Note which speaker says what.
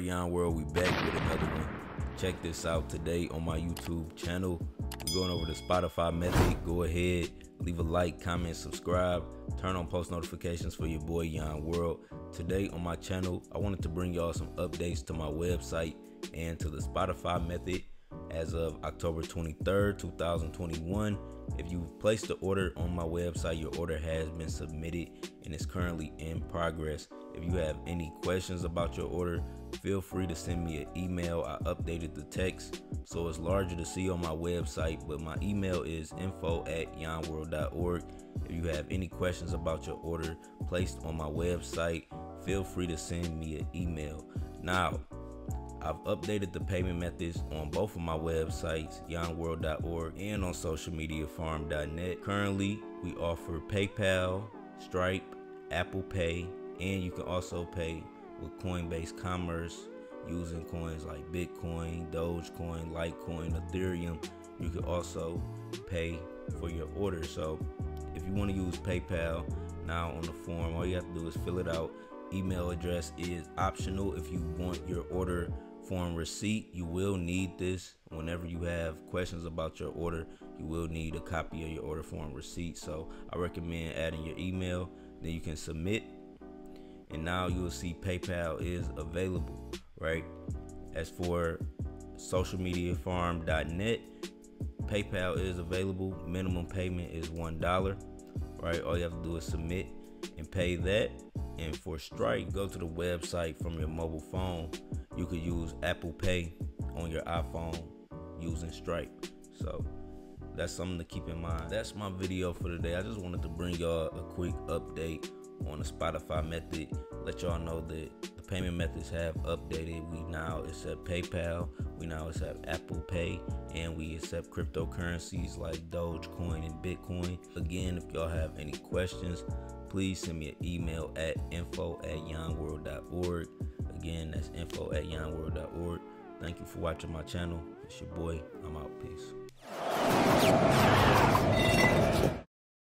Speaker 1: Yon World, we back with another one. Check this out today on my YouTube channel. We're going over the Spotify method. Go ahead, leave a like, comment, subscribe, turn on post notifications for your boy Yon World. Today on my channel, I wanted to bring y'all some updates to my website and to the Spotify method as of October 23rd, 2021. If you've placed the order on my website, your order has been submitted and is currently in progress. If you have any questions about your order, feel free to send me an email. I updated the text so it's larger to see on my website, but my email is info@yonworld.org. If you have any questions about your order placed on my website, feel free to send me an email. Now, I've updated the payment methods on both of my websites, yonworld.org and on socialmediafarm.net. Currently, we offer PayPal, Stripe, Apple Pay, and you can also pay with Coinbase Commerce using coins like Bitcoin, DogeCoin, Litecoin, Ethereum. You can also pay for your order. So if you want to use PayPal, now on the form, all you have to do is fill it out. Email address is optional. If you want your order form receipt, you will need this. Whenever you have questions about your order, you will need a copy of your order form receipt. So I recommend adding your email, then you can submit, and now you will see PayPal is available, right? As for socialmediafarm.net, PayPal is available. Minimum payment is $1, right? All you have to do is submit and pay that. And for Stripe, go to the website from your mobile phone. You could use Apple Pay on your iPhone using Stripe. So that's something to keep in mind. That's my video for today. I just wanted to bring y'all a quick update on the Spotify method. Let y'all know that the payment methods have updated. We now accept PayPal, we now accept Apple Pay, and we accept cryptocurrencies like DogeCoin and Bitcoin. Again, if y'all have any questions, please send me an email at info@yonworld.org. Again, that's info@yonworld.org. Thank you for watching my channel. It's your boy. I'm out. Peace.